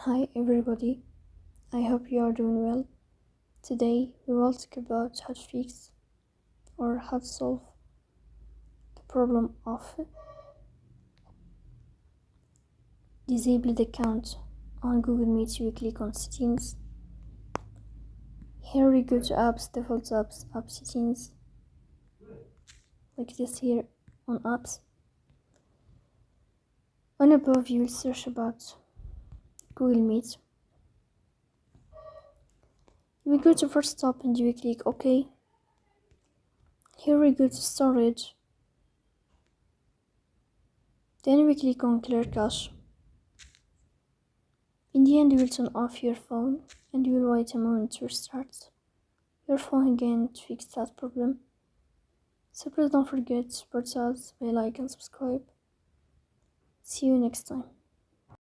Hi everybody, I hope you are doing well. Today we will talk about how to fix or how to solve the problem of disabled account on Google Meet. You click on settings. Here we go to apps, default apps, app settings, like this here on apps. On above you will search about Google Meet. We go to first stop and you click OK. Here we go to storage. Then we click on clear cache. In the end, you will turn off your phone and you will wait a moment to restart your phone again to fix that problem. So please don't forget to support us by like and subscribe. See you next time.